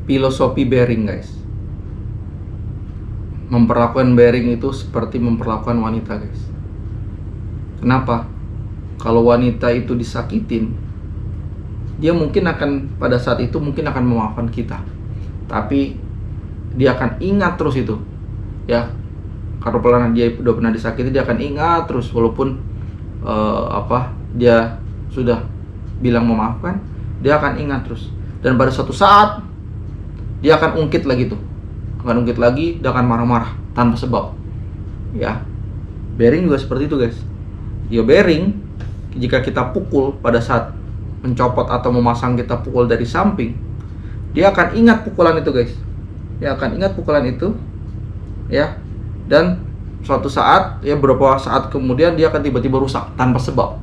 filosofi bearing guys. Memperlakukan bearing itu seperti memperlakukan wanita guys. Kenapa? Kalau wanita itu disakitin, dia mungkin akan pada saat itu mungkin akan memaafkan kita, tapi dia akan ingat terus itu ya. Kalau dia udah pernah disakiti, dia akan ingat terus walaupun dia sudah bilang memaafkan, dia akan ingat terus. Dan pada suatu saat dia akan ungkit lagi tuh, dia akan marah-marah tanpa sebab ya. Bearing juga seperti itu guys ya. Bearing jika kita pukul pada saat mencopot atau memasang, kita pukul dari samping, dia akan ingat pukulan itu guys. Dia akan ingat pukulan itu ya, dan suatu saat ya, beberapa saat kemudian dia akan tiba-tiba rusak tanpa sebab.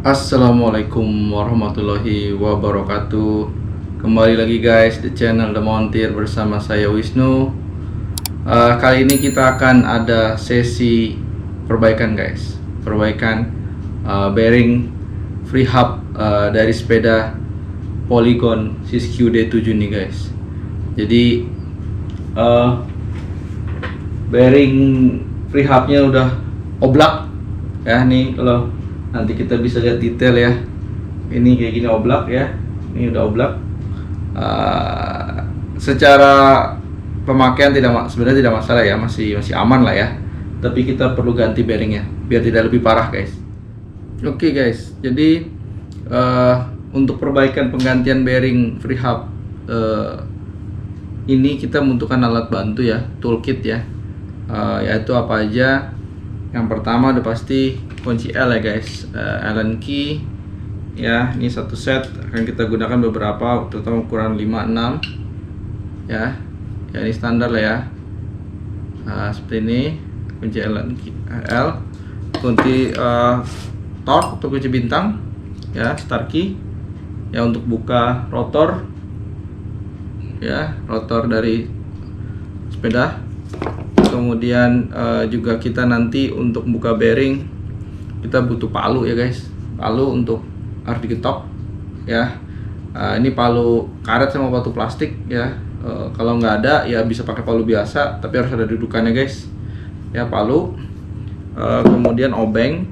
Assalamualaikum warahmatullahi wabarakatuh. Kembali lagi guys di channel The Montir bersama saya Wisnu. Kali ini kita akan ada sesi perbaikan guys. Perbaikan bearing free hub dari sepeda Polygon Siskiyou D7 nih guys. Jadi bearing free hubnya udah oblak ya. Nih kalau nanti kita bisa lihat detail ya, ini kayak gini oblak ya, ini udah oblak. Secara pemakaian sebenarnya tidak masalah ya, masih aman lah ya, tapi kita perlu ganti bearingnya biar tidak lebih parah guys. Oke guys, jadi untuk perbaikan penggantian bearing free hub ini kita membutuhkan alat bantu ya, toolkit ya, yaitu apa aja. Yang pertama udah pasti kunci L ya guys, Allen key ya. Ini satu set akan kita gunakan beberapa, terutama ukuran 56 ya. Ya ini standar lah ya. Seperti ini kunci Allen key, L, kunci torque atau kunci bintang ya, start key ya untuk buka rotor ya, rotor dari sepeda. Kemudian juga kita nanti untuk buka bearing kita butuh palu ya guys, palu untuk harus diketok ya. Ini palu karet sama palu plastik ya. Kalau nggak ada ya bisa pakai palu biasa, tapi harus ada dudukannya guys ya, palu. Kemudian obeng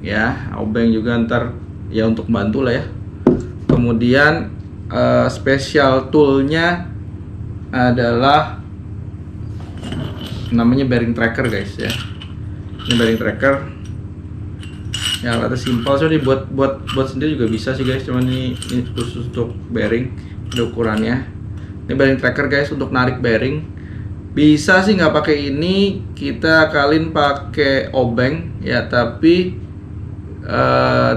ya, obeng juga ntar ya untuk bantu lah ya. Kemudian special toolnya adalah namanya bearing tracker guys ya. Ini bearing tracker ya, alatnya simpel, so buat sendiri juga bisa sih guys, cuman ini khusus untuk bearing, ada ukurannya. Ini bearing tracker guys untuk narik bearing. Bisa sih nggak pakai ini, kita kalian pakai obeng ya, tapi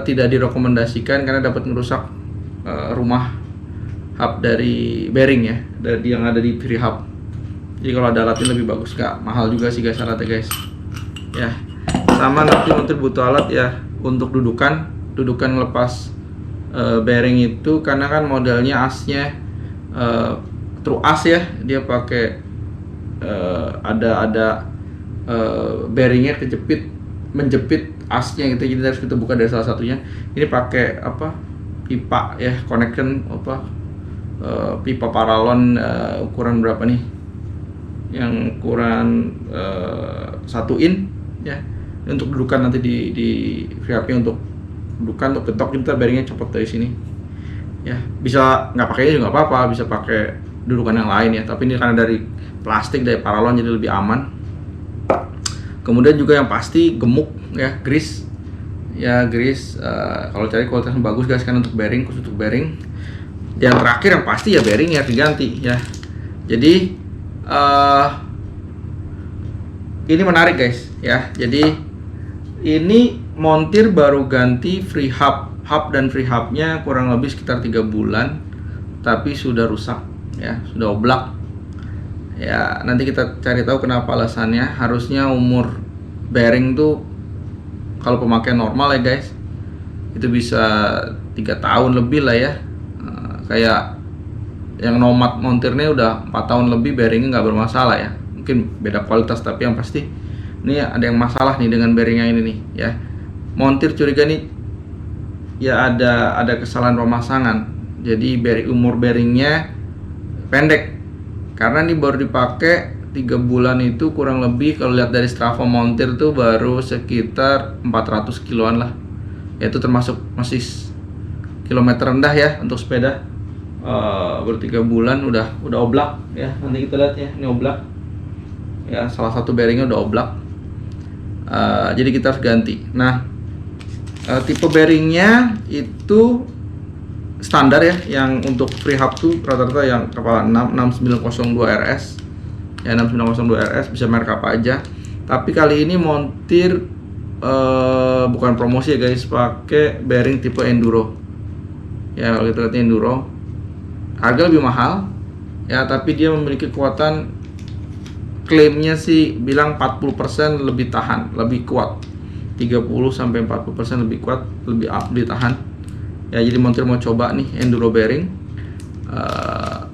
tidak direkomendasikan karena dapat merusak rumah hub dari bearing ya, dari yang ada di free hub. Jadi kalau ada alatnya lebih bagus, nggak mahal juga sih guys alatnya guys ya. Sama nanti butuh alat ya untuk dudukan lepas bearing itu, karena kan modelnya asnya true as ya, dia pakai ada bearingnya menjepit asnya gitu, jadi harus kita buka dari salah satunya. Ini pakai pipa ya, connection pipa paralon ukuran berapa nih, yang ukuran 1 in ya. Ini untuk dudukan nanti di free hubnya, untuk dudukan, untuk ketok kita bearingnya copot dari sini ya. Bisa nggak pakainya juga nggak apa-apa, bisa pakai dudukan yang lain ya, tapi ini karena dari plastik, dari paralon, jadi lebih aman. Kemudian juga yang pasti gemuk ya, grease ya, grease. Kalau cari kualitasnya bagus guys kan untuk bearing, khusus untuk bearing. Yang terakhir yang pasti ya bearing ya diganti ya. Jadi ini menarik guys ya. Jadi ini Montir baru ganti free hub dan free hubnya kurang lebih sekitar 3 bulan, tapi sudah rusak ya, sudah oblak ya. Nanti kita cari tahu kenapa alasannya. Harusnya umur bearing tuh kalau pemakaian normal ya guys, itu bisa 3 tahun lebih lah ya. Kayak yang Nomad Montirnya udah 4 tahun lebih, bearingnya nggak bermasalah ya. Mungkin beda kualitas, tapi yang pasti ini ada yang masalah nih dengan bearingnya ini nih ya. Montir curiga nih ya ada kesalahan pemasangan. Jadi umur bearingnya pendek karena ini baru dipakai 3 bulan. Itu kurang lebih kalau lihat dari Strava montir tuh baru sekitar 400 kiloan lah, yaitu termasuk masih kilometer rendah ya untuk sepeda. Baru 3 bulan udah oblak ya. Nanti kita lihat ya, ini oblak ya, salah satu bearingnya udah oblak. Jadi kita harus ganti. Nah, tipe bearingnya itu standar ya, yang untuk free hub tuh rata-rata yang kepala 6902 RS ya, 6902 RS, bisa merek apa aja. Tapi kali ini montir bukan promosi ya guys, pakai bearing tipe enduro ya. Kalau kita lihat enduro harga lebih mahal ya, tapi dia memiliki kekuatan, klaimnya sih bilang 40% lebih tahan, lebih kuat, 30-40% lebih kuat, lebih tahan ya. Jadi montir mau coba nih enduro bearing,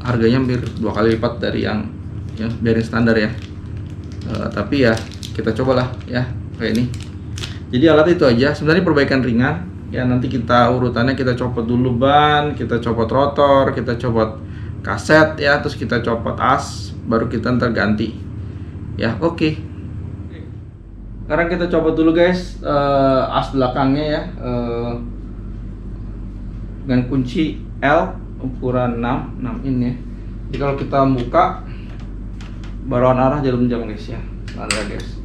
harganya hampir 2 kali lipat dari yang bearing standar ya. Tapi ya kita cobalah ya kayak ini. Jadi alat itu aja sebenarnya, perbaikan ringan ya. Nanti kita urutannya, kita copot dulu ban, kita copot rotor, kita copot kaset ya, terus kita copot as, baru kita ntar ganti ya. Oke. Sekarang kita copot dulu guys as belakangnya ya, dengan kunci L ukuran 6 in ya. Jadi kalau kita buka baruan arah jarum jam guys ya, ada guys.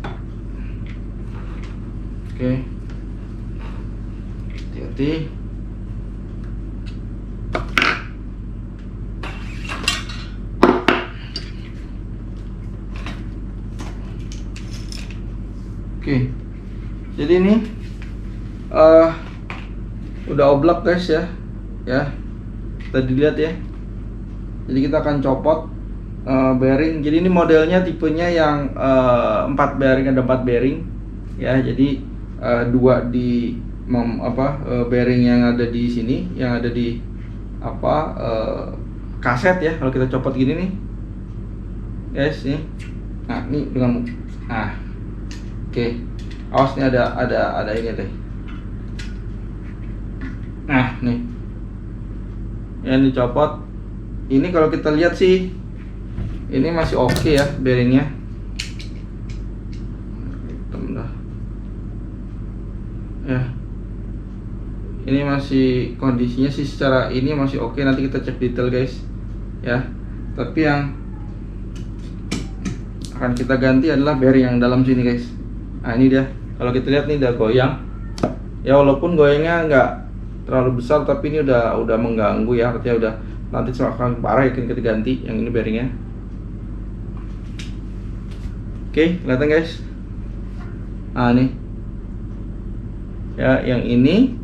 Oke, hati-hati. Oke, jadi ini udah oblak guys ya. Tadi lihat ya. Jadi kita akan copot bearing. Jadi ini modelnya tipenya yang 4 bearing, ada 4 bearing ya. Jadi 2 di bearing yang ada di sini, yang ada di kaset ya. Kalau kita copot gini nih guys nih. Nah, ini dengan oke. Awas nih, ada ini deh. Nah, nih. Yang dicopot. Ini kalau kita lihat sih ini masih oke ya bearingnya. Ya. Ini masih kondisinya sih secara ini masih oke. Nanti kita cek detail guys. Ya. Tapi yang akan kita ganti adalah bearing yang dalam sini guys. Nah, ini dia. Kalau kita lihat nih udah goyang. Ya walaupun goyangnya nggak terlalu besar, tapi ini udah mengganggu ya. Artinya udah nanti akan parah ya kita ganti yang ini bearingnya. Oke, kelihatan guys. Nah, nih. Ya, yang ini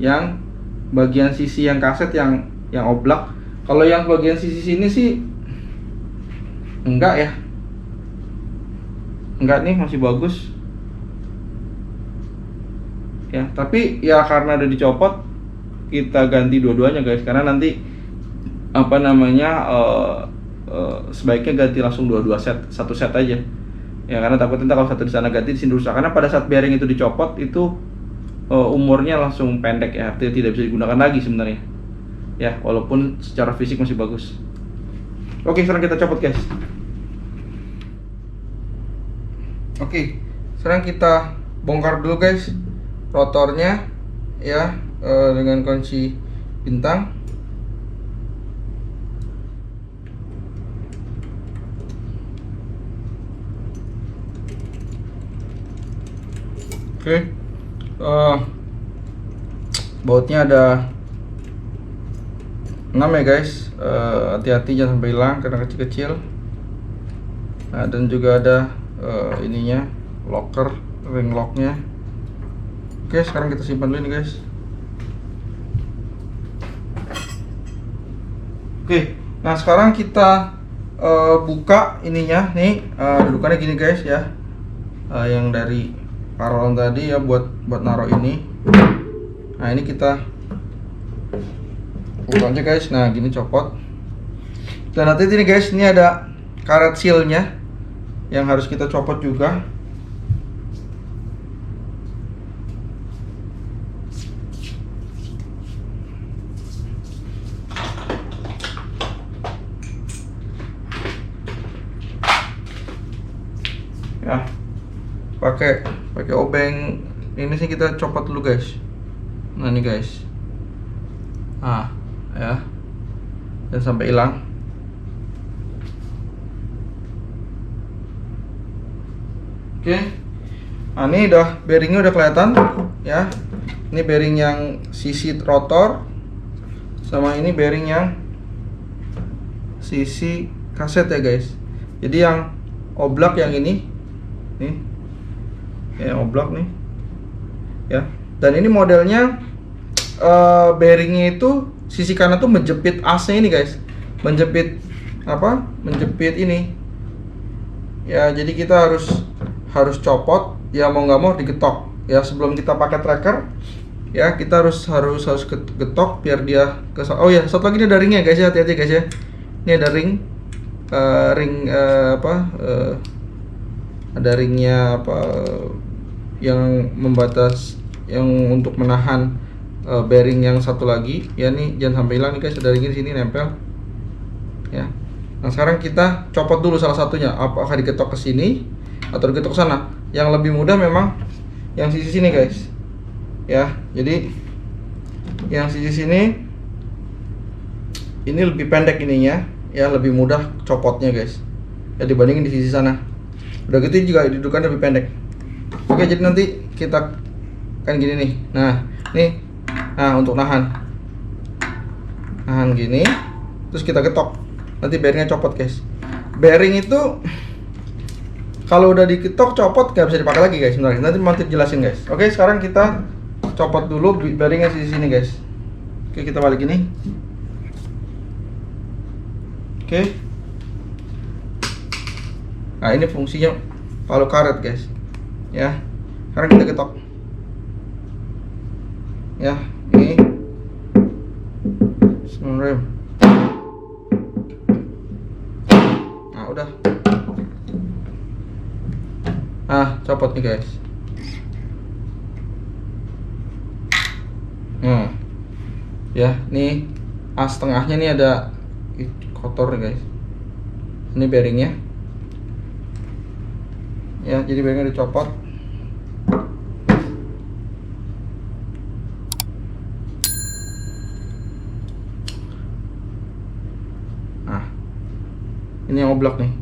yang bagian sisi yang kaset yang oblak. Kalau yang bagian sisi sini sih enggak ya. Enggak nih, masih bagus. Ya, tapi ya karena udah dicopot, kita ganti dua-duanya guys, karena nanti sebaiknya ganti langsung dua set, satu set aja ya, karena takutnya kalau satu di sana ganti di sini rusak. Karena pada saat bearing itu dicopot itu umurnya langsung pendek ya, artinya tidak bisa digunakan lagi sebenarnya ya, walaupun secara fisik masih bagus. Oke, sekarang kita copot guys. Oke, sekarang kita bongkar dulu guys rotornya ya, dengan kunci bintang. Oke, bautnya ada 6 ya guys. Hati-hati jangan sampai hilang karena kecil-kecil. Nah, dan juga ada ininya, locker, ring locknya. Oke, sekarang kita simpan dulu ini guys. Oke, nah sekarang kita buka ininya nih, dudukannya gini guys ya, yang dari parolan tadi ya, buat naruh ini. Nah, ini kita buka aja guys. Nah, gini copot. Dan nanti ini guys, ini ada karet sealnya yang harus kita copot juga. pakai obeng ini sih, kita copot dulu guys. Nah ini guys, ya, dan sampai hilang. Oke, nah ini bearingnya udah kelihatan ya. Ini bearing yang sisi rotor, sama ini bearing yang sisi kaset ya guys. Jadi yang oblak yang ini nih, ya oblak nih ya. Dan ini modelnya bearingnya itu sisi kanan tuh menjepit asnya ini guys, menjepit ini ya. Jadi kita harus copot ya, mau nggak mau digetok ya sebelum kita pakai tracker ya. Kita harus getok biar dia oh ya, satu lagi ini ada ringnya guys ya, hati-hati guys ya. Ini ada ada ringnya yang membatas, yang untuk menahan bearing yang satu lagi ya. Nih jangan sampai hilang nih guys, ada ringnya di sini nempel ya. Nah sekarang kita copot dulu salah satunya, apakah digetok ke sini atau digetok ke sana. Yang lebih mudah memang yang sisi sini guys ya. Jadi yang sisi sini ini lebih pendek ininya ya, lebih mudah copotnya guys ya dibandingin di sisi sana. Udah gitu juga dudukan lebih pendek. Oke, jadi nanti kita kan gini nih. Nah untuk nahan gini, terus kita getok, nanti bearingnya copot guys. Bearing itu kalau udah diketok copot nggak bisa dipakai lagi guys. Sebenarnya nanti mau jelasin guys. Oke, sekarang kita copot dulu bearingnya di sini guys. Oke, kita balik ini. Oke. Nah ini fungsinya palu karet guys ya. Sekarang kita getok ya, ini rem. Nah udah, copot nih guys. Ya, nih as tengahnya nih ada kotor nih guys. Ini bearingnya ya, jadi bearingnya dicopot. Nah ini yang oblak nih,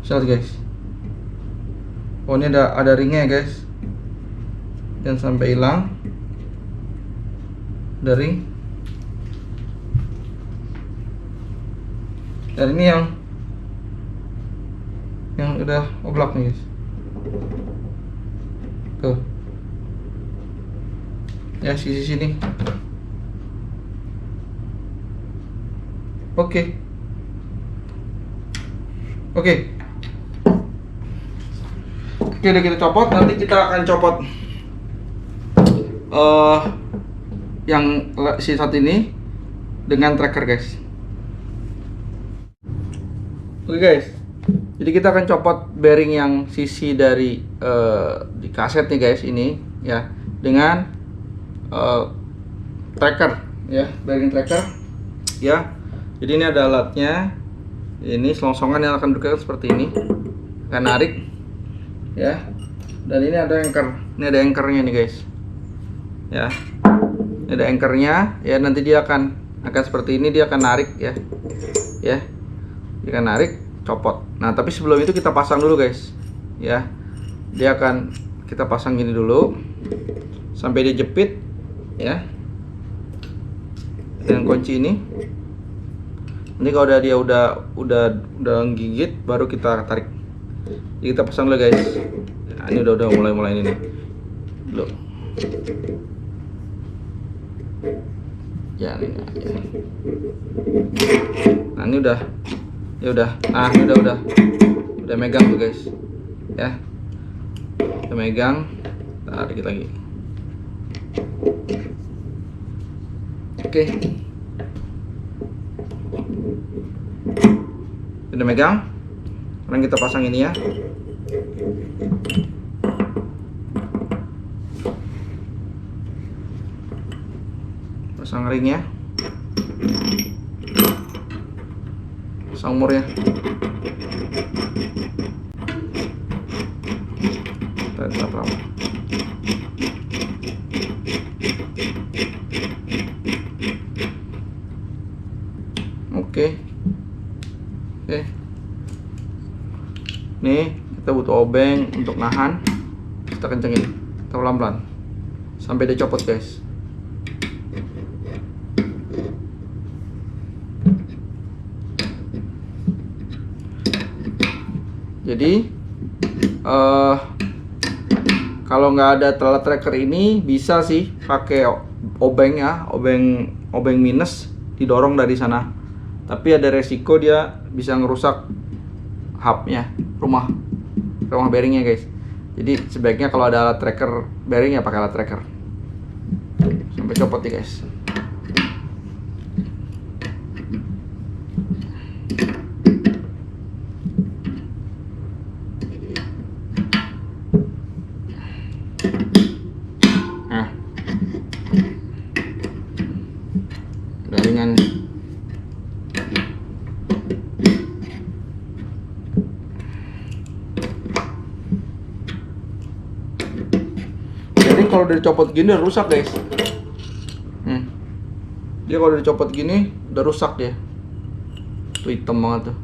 lihat guys. Oh ini ada ringnya ya guys, jangan sampai hilang dari. Dan ini yang udah oblak nih guys, tuh ya sisi sini. Oke, udah kita copot. Nanti kita akan copot yang si saat ini dengan tracker guys. Oke guys, jadi kita akan copot bearing yang sisi dari di kaset nih guys, ini ya, dengan tracker ya, bearing tracker ya. Jadi ini ada alatnya, ini selongsongan yang akan bergerak seperti ini, akan narik ya. Dan ini ada anchor, ini ada anchornya nih guys ya. Ini ada anchornya ya, nanti dia akan seperti ini, dia akan narik ya, dia akan narik, copot. Nah tapi sebelum itu kita pasang dulu guys ya. Dia akan kita pasang gini dulu sampai dia jepit ya, dengan kunci ini. Ini kalau dia udah gigit, baru kita tarik. Jadi kita pasang dulu guys. Nah, ini udah mulai ini nih dulu ya, ini ya. Nah ini udah ini udah megang tuh guys ya, udah megang. Tarik dikit lagi. Oke, udah megang. Sekarang kita pasang ini ya. Pasang ringnya, pasang murnya. sensor lama. Oke. Nih kita butuh obeng untuk nahan. Kita kencengin, kita pelan-pelan sampai dia copot guys. Jadi kalau nggak ada telat tracker ini bisa sih pakai obeng ya, obeng minus didorong dari sana. Tapi ada resiko dia bisa ngerusak hubnya, rumah bearingnya guys. Jadi sebaiknya kalau ada alat tracker bearing ya pakai alat tracker sampai copot nih guys. Nah, udah ringan. Kalau udah dicopot gini udah rusak guys. Dia kalau udah dicopot gini udah rusak dia. Tuh hitam banget tuh.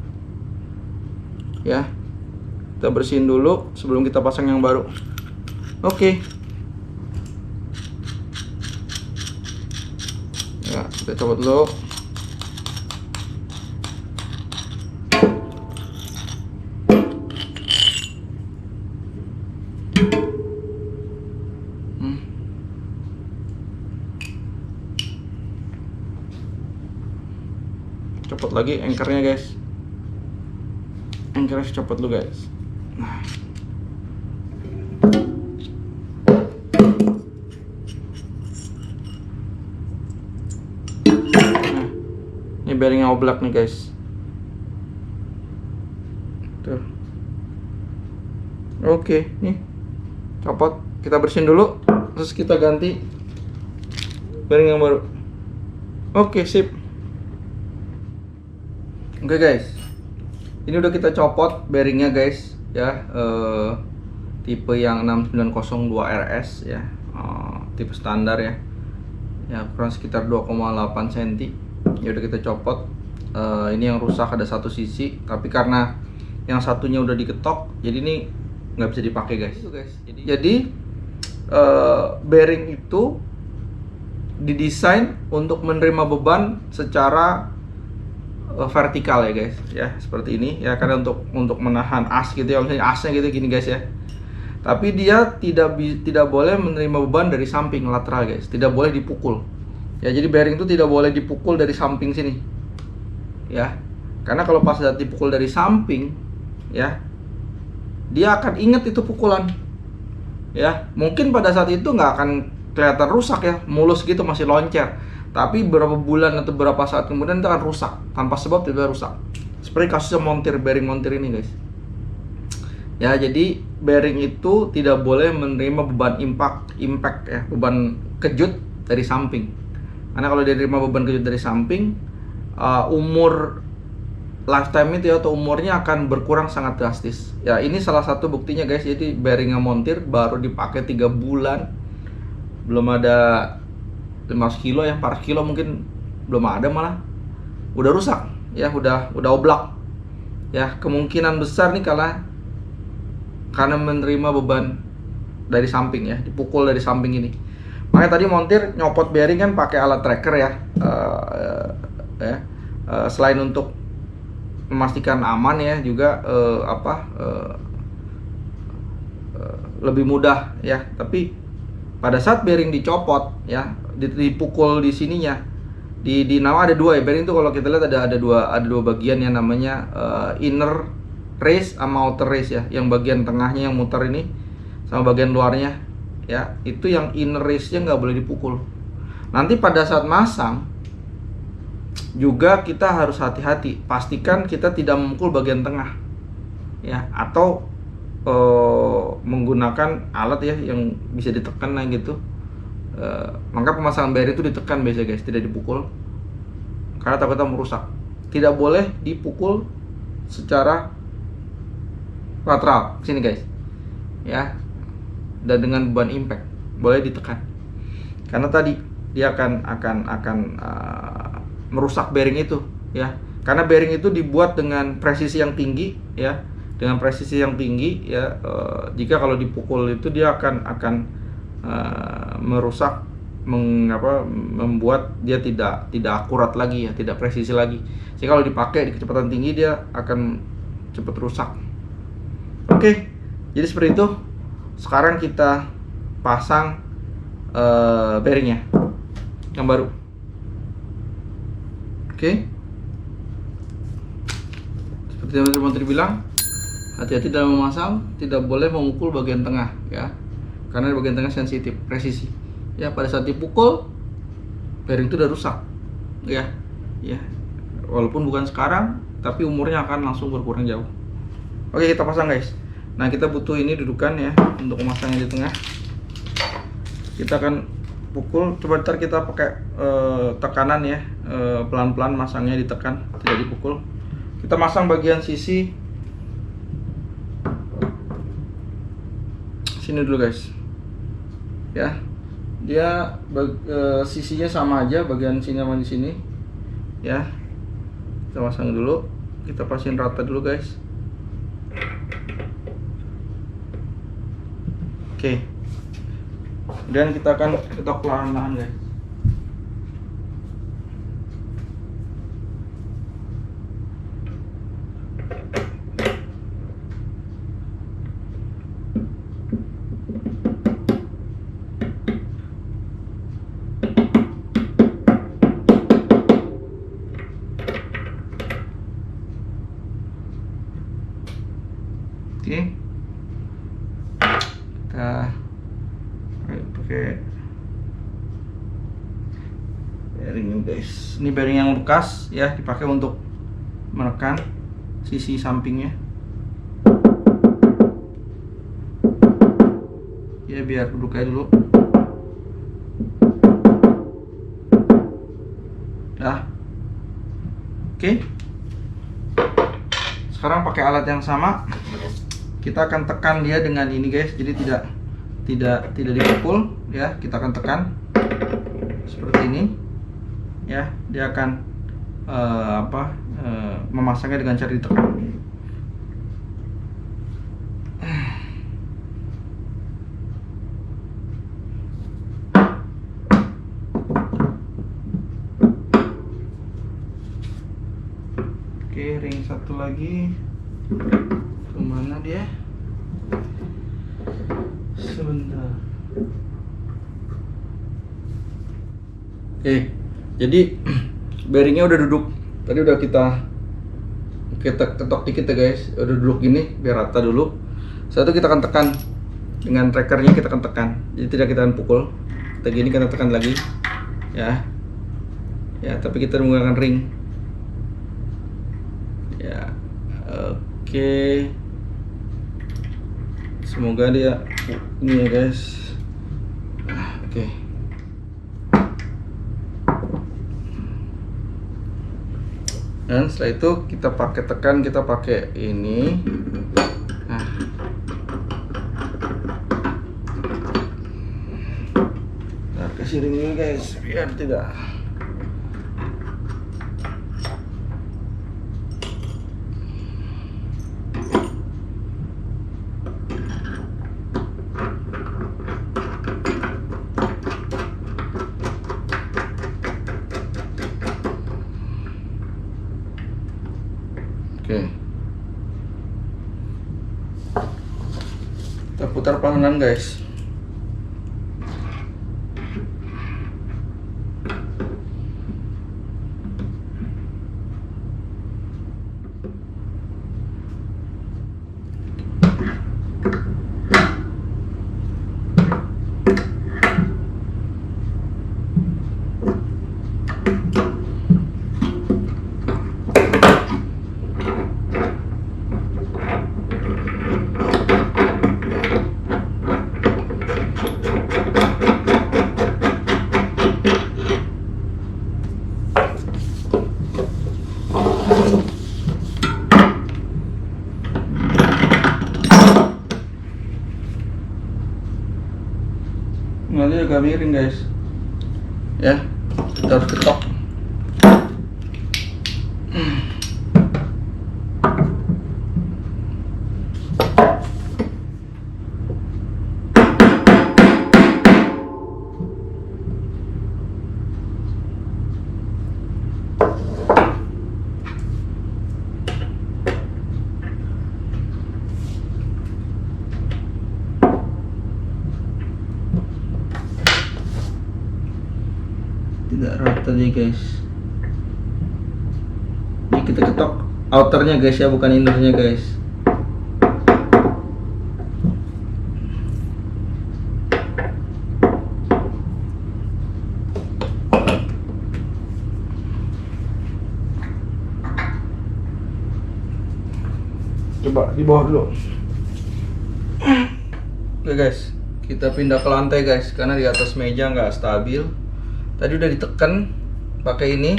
Ya, kita bersihin dulu sebelum kita pasang yang baru. Oke. Ya, kita copot dulu. Copot lagi anchornya guys. Anchornya copot dulu guys. Nah, ini bearingnya oblak nih guys. Tuh. Oke, nih copot. Kita bersihin dulu, terus kita ganti bearing yang baru. Oke, sip. Oke guys, ini udah kita copot bearingnya guys ya, tipe yang 6902 RS ya, tipe standar ya, ukuran sekitar 2,8 cm. Ya udah kita copot. Ini yang rusak ada satu sisi, tapi karena yang satunya udah diketok, jadi ini nggak bisa dipakai guys. Jadi bearing itu didesain untuk menerima beban secara vertikal ya guys ya, seperti ini ya, karena untuk menahan as gitu ya, misalnya asnya gitu gini guys ya. Tapi dia tidak boleh menerima beban dari samping lateral guys, tidak boleh dipukul ya. Jadi bearing itu tidak boleh dipukul dari samping sini ya, karena kalau pas saat dipukul dari samping ya, dia akan inget itu pukulan ya. Mungkin pada saat itu nggak akan kelihatan rusak ya, mulus gitu masih loncer. Tapi beberapa bulan atau beberapa saat kemudian itu akan rusak tanpa sebab, tiba-tiba rusak. Seperti kasusnya bearing montir ini guys. Ya, jadi bearing itu tidak boleh menerima beban impact ya, beban kejut dari samping. Karena kalau dia terima beban kejut dari samping, umur lifetime itu ya, atau umurnya akan berkurang sangat drastis. Ya, ini salah satu buktinya guys. Jadi bearingnya montir baru dipakai 3 bulan, belum ada 500 kilo ya, 400 kilo mungkin belum ada, malah udah rusak ya, udah oblak ya. Kemungkinan besar nih karena menerima beban dari samping ya, dipukul dari samping ini. Makanya tadi montir nyopot bearing kan pakai alat tracker ya, selain untuk memastikan aman ya, juga lebih mudah ya. Tapi pada saat bearing dicopot ya, dipukul di sininya, di nama ada dua ya bearing itu. Kalau kita lihat ada dua bagian yang namanya inner race sama outer race ya. Yang bagian tengahnya yang muter ini sama bagian luarnya ya, itu yang inner race-nya nggak boleh dipukul. Nanti pada saat masang juga kita harus hati-hati, pastikan kita tidak memukul bagian tengah ya, atau menggunakan alat ya yang bisa ditekan lah gitu. Maka pemasangan bearing itu ditekan biasa guys, tidak dipukul, karena takutnya merusak. Tidak boleh dipukul secara lateral sini guys ya. dan dengan beban impact boleh ditekan. Karena tadi dia akan merusak bearing itu ya. Karena bearing itu dibuat dengan presisi yang tinggi ya. Dengan presisi yang tinggi ya, jika kalau dipukul itu dia akan merusak, membuat dia tidak akurat lagi ya, tidak presisi lagi. Jadi kalau dipakai di kecepatan tinggi dia akan cepat rusak. Oke, jadi seperti itu. Sekarang kita pasang bearingnya yang baru. Oke, seperti yang teman-teman tadi bilang, hati-hati dalam memasang, tidak boleh memukul bagian tengah ya, karena bagian tengah sensitif, presisi ya. Pada saat dipukul bearing itu udah rusak ya, walaupun bukan sekarang, tapi umurnya akan langsung berkurang jauh. Oke, kita pasang guys. Nah, kita butuh ini dudukan ya untuk memasangnya di tengah. Kita akan pukul, coba ntar kita pakai tekanan ya, pelan-pelan masangnya, ditekan, tidak dipukul. Kita masang bagian sisi sini dulu guys ya. Dia sisinya sama aja, bagian sini sama di sini ya. Kita pasang dulu, kita pasin rata dulu guys. Oke, dan kita akan ketok perlahan-lahan guys. Oke, kita pakai bearing ini guys. Ini bearing yang bekas ya, dipakai untuk menekan sisi sampingnya ya, biar duduk aja dulu. Dah. Oke, sekarang pakai alat yang sama, kita akan tekan dia dengan ini guys. Jadi tidak dipukul ya, kita akan tekan seperti ini ya. Dia akan memasangnya dengan cara ditekan. Oke, ring satu lagi. Kemana dia? Sebentar. Oke, jadi bearingnya udah duduk. Tadi udah kita ketok dikit ya guys. Udah duduk gini, biar rata dulu. Setelah itu kita akan tekan dengan trackernya, kita akan tekan. Jadi tidak kita akan pukul. Kita gini, kita tekan lagi ya. Ya, tapi kita menggunakan ring ya. Oke, semoga dia ini ya guys. Oke, dan setelah itu kita pakai tekan, kita pakai ini. Nah, kita kasih ring ini guys, biar tidak. Oke, kita putar pelan guys. miring guys. Ya, kita harus ketok. Tidak rata nih guys. Ini kita ketok outernya guys ya, bukan innernya guys. Coba di bawah dulu. Oke guys, kita pindah ke lantai guys, karena di atas meja nggak stabil. Tadi udah ditekan pakai ini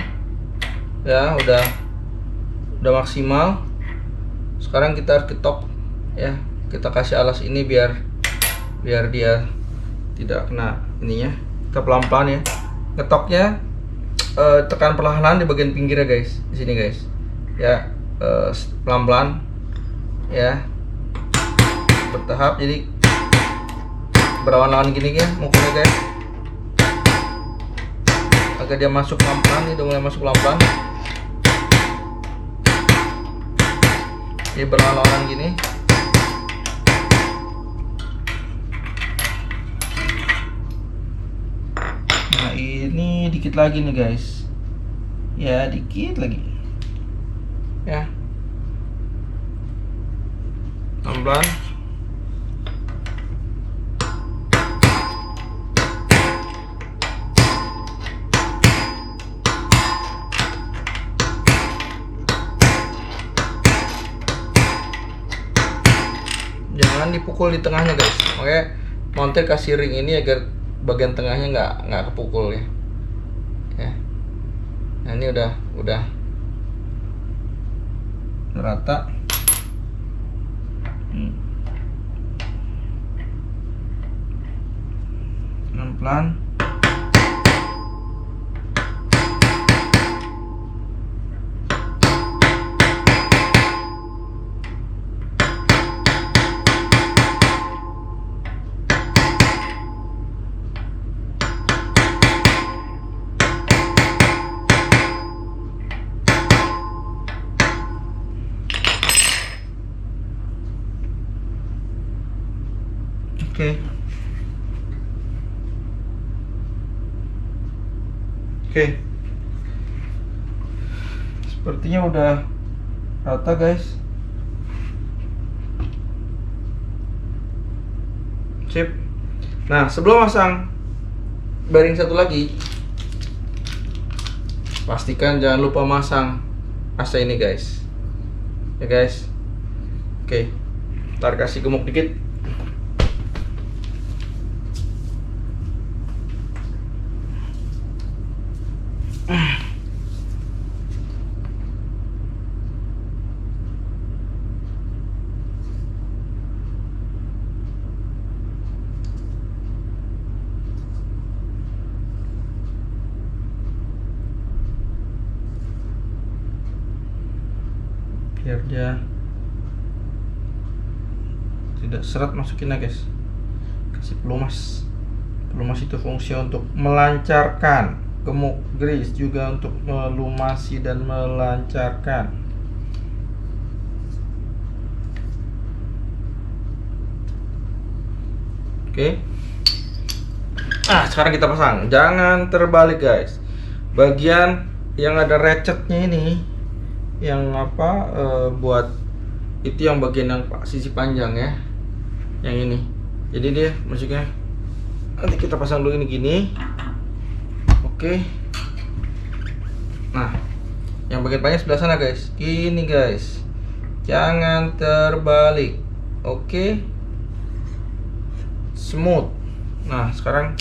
ya, udah maksimal. Sekarang kita harus ketok ya, kita kasih alas ini biar dia tidak kena ininya. Kita pelan-pelan ya ketoknya, tekan perlahan di bagian pinggirnya guys, di sini guys ya, pelan-pelan ya, bertahap, jadi berawan-awan gini ya mukulnya guys, agar dia masuk pelan-pelan. Ini udah mulai masuk pelan-pelan, jadi berawan-awan gini. Nah ini dikit lagi nih guys ya, dikit lagi ya, pelan-pelan. Jangan dipukul di tengahnya guys. Oke, montir kasih ring ini agar bagian tengahnya nggak kepukul ya. Nah ini udah rata. Pelan-pelan. Oke. Sepertinya udah rata guys. Sip. Nah sebelum masang bearing satu lagi, pastikan jangan lupa masang AC ini guys. Ya guys. Oke. Ntar kasih gemuk dikit. Biar dia tidak seret, masukin aja guys, kasih pelumas. Pelumas itu fungsi untuk melancarkan, gemuk grease juga untuk melumasi dan melancarkan. Oke. Nah sekarang kita pasang, jangan terbalik guys. Bagian yang ada ratchetnya ini, yang apa, buat itu yang bagian yang sisi panjang ya, yang ini. Jadi dia musiknya nanti kita pasang dulu ini gini. Oke. Nah yang bagian panjang sebelah sana guys, ini guys, jangan terbalik. Oke, smooth. Nah sekarang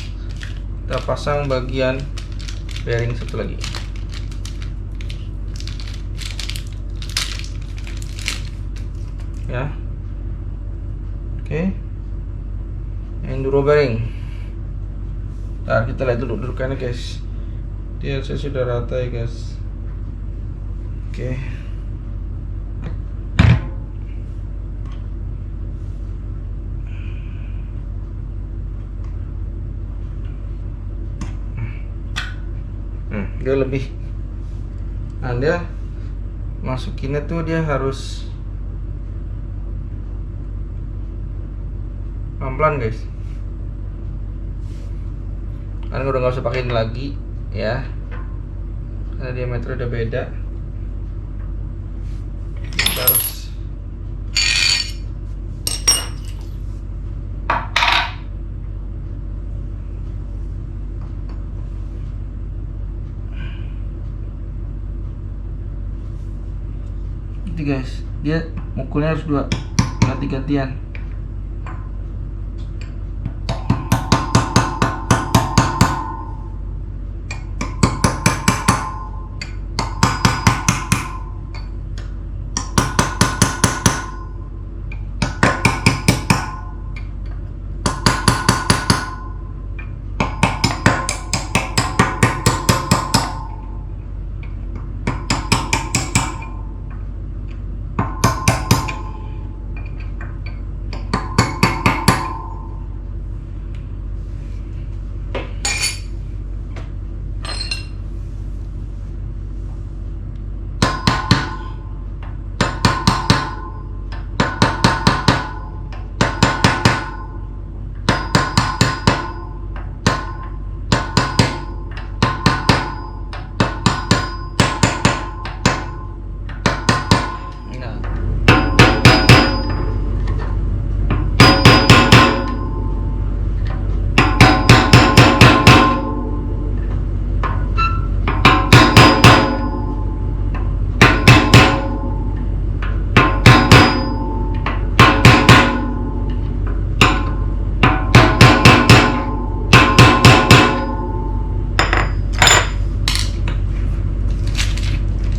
kita pasang bagian bearing satu lagi. Ya, oke. Enduro bearing. Ntar kita lihat dulu dudukannya guys. Dia sudah rata ya guys. Oke. Dia lebih. Nah, dia masukinnya tuh dia harus pelan-pelan guys. Karena udah nggak usah pakai ini lagi ya, karena diameter udah beda. Kita harus gitu guys, dia mukulnya harus dua ganti-gantian.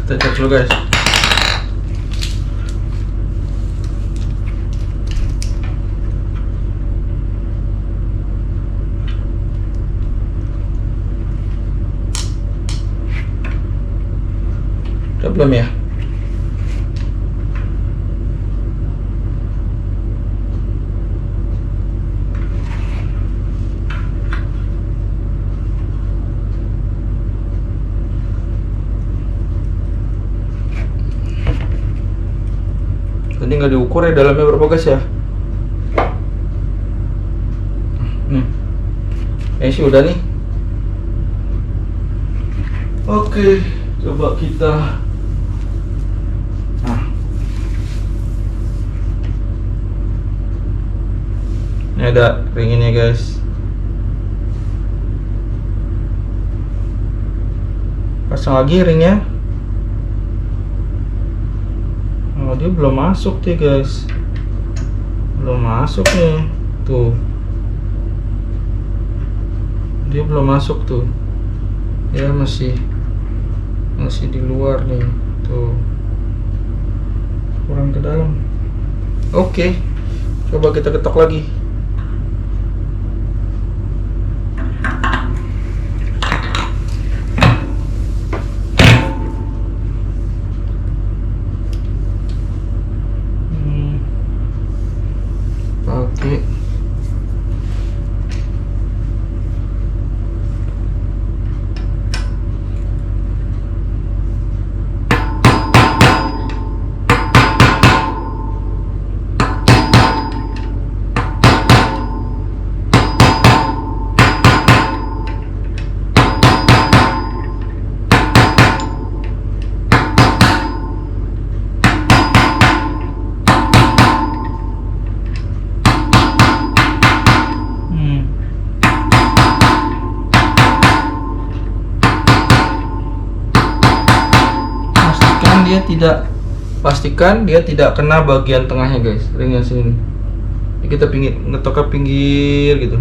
Kita cek dulu guys. Udah belum ya? Tadi nggak diukur ya dalamnya berapa guys ya? Sih udah nih. Oke, coba kita. Nah, ini ada ringinnya guys. Pasang lagi ringnya. Oh, dia belum masuk nih guys, belum masuk nih tuh, dia belum masuk tuh, dia masih di luar nih tuh, kurang ke dalam. Oke, coba kita ketok lagi. Oke. Pastikan dia tidak kena bagian tengahnya guys, ringnya sini. Ini kita ngetok ke pinggir gitu.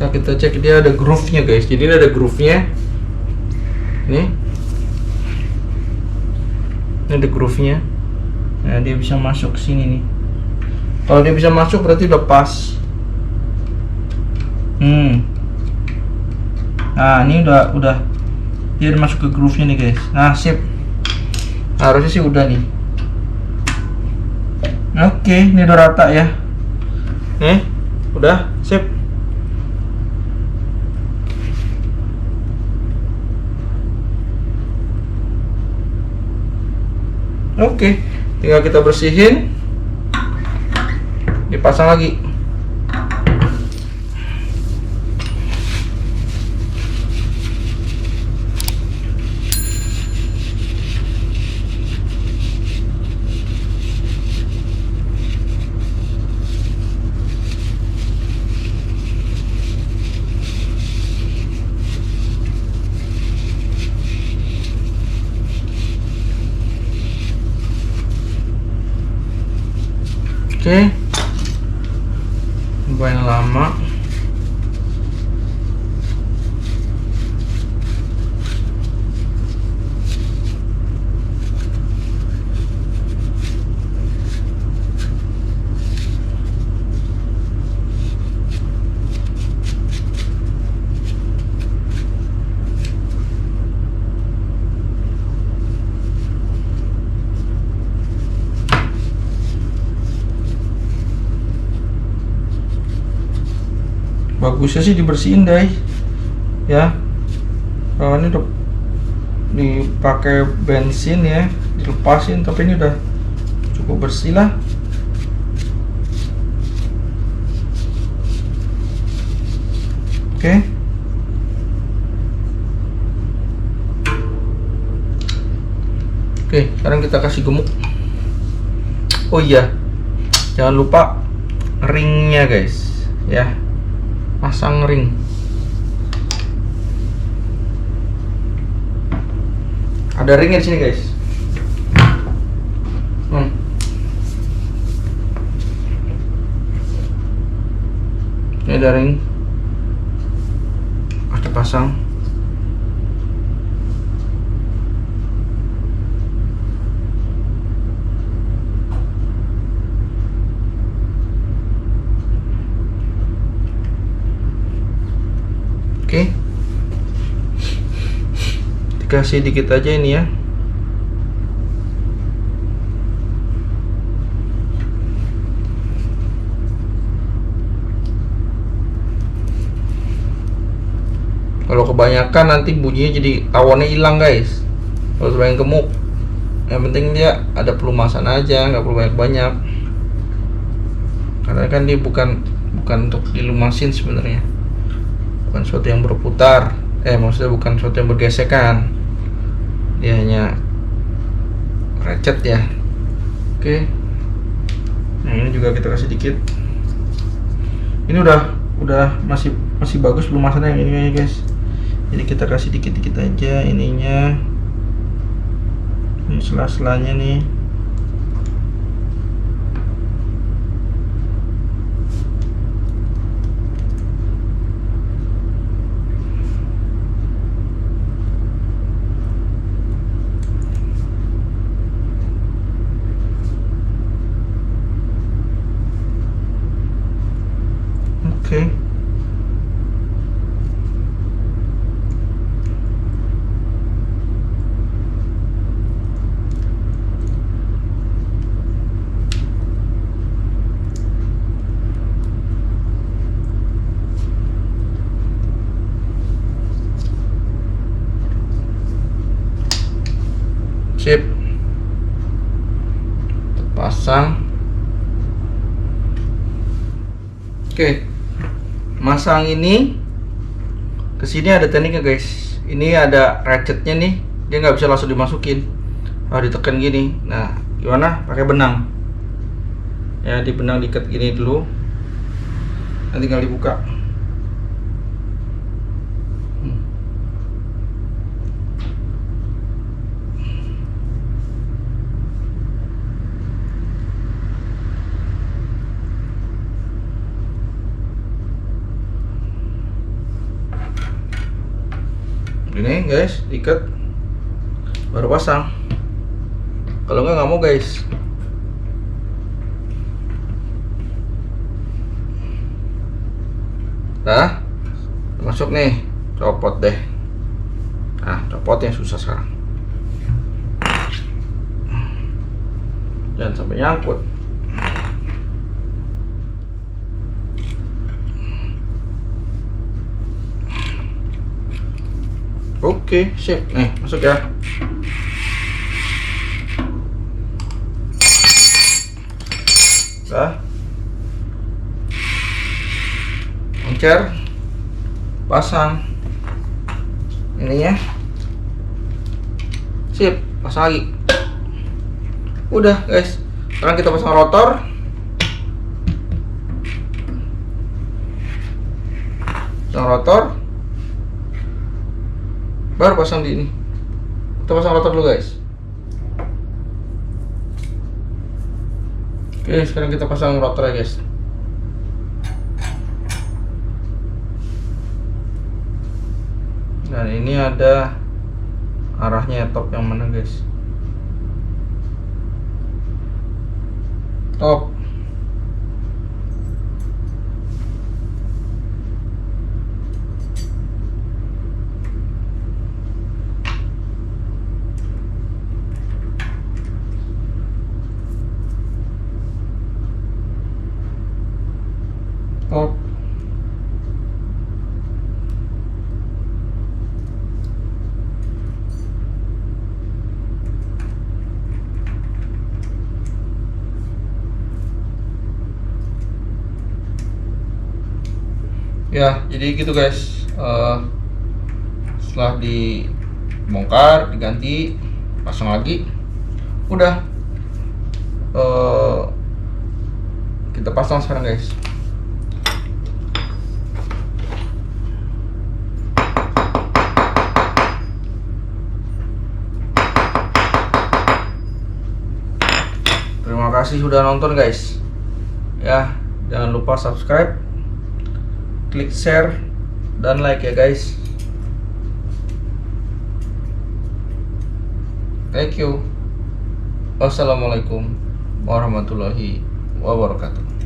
Nah, kita cek dia ada groove-nya guys. Jadi ini ada groove-nya. Nih. Ini ada groove-nya. Nah, dia bisa masuk ke sini nih. Kalau dia bisa masuk berarti udah pas. Nah, ini udah dia udah masuk ke groove-nya nih guys. Nah, sip. Harusnya sih udah nih. Oke, ini udah rata ya. Udah, sip. Oke, tinggal kita bersihin, dipasang lagi. Oke, lumayan lama. Bagusnya sih dibersihin deh ya. Ini udah dipakai bensin ya, dilepasin, tapi ini udah cukup bersih lah. Oke. Oke, sekarang kita kasih gemuk. Oh iya, jangan lupa ringnya guys ya. Pasang ring. Ada ringnya di sini guys. Ini ada ring. Kita pasang. Oke, dikasih dikit aja ini ya. Kalau kebanyakan nanti bunyinya jadi tawonnya hilang guys. Kalau terlalu gemuk, yang penting dia ada pelumasan aja, nggak perlu banyak-banyak. Karena kan dia bukan untuk dilumasin sebenarnya. Bukan sesuatu yang berputar, maksudnya bukan sesuatu yang bergesekan, dia hanya recet ya. Oke, nah ini juga kita kasih dikit. Ini udah masih bagus pelumasannya yang ini guys. Jadi kita kasih dikit-dikit aja ininya, ini sela-selanya nih. Oke. Sip. Terpasang. Oke. Masang ini ke sini ada tekniknya guys. Ini ada ratchetnya nih, dia nggak bisa langsung dimasukin, harus ditekan gini. Nah, gimana? Pakai benang ya, di benang diikat gini dulu, nanti tinggal dibuka. Ini guys, ikat, baru pasang. Kalau nggak mau guys. Nah, masuk nih, copot deh. Nah, copotnya susah sekarang. Jangan sampai nyangkut. Oke, sip. Nih, masuk ya. Dah. Encer. Pasang. Ininya. Sip, pasang lagi. Udah, guys. Sekarang kita pasang rotor. Pasang rotor. Baru pasang di ini. Kita pasang rotor dulu guys. Oke, sekarang kita pasang rotor ya guys. Dan ini ada arahnya top yang mana guys? Top. Top. Ya, jadi gitu guys. Setelah dibongkar, diganti, pasang lagi, udah. Kita pasang sekarang guys. Terima kasih sudah nonton guys. Ya, jangan lupa subscribe, klik share, dan like ya guys. Thank you. Wassalamualaikum warahmatullahi wabarakatuh.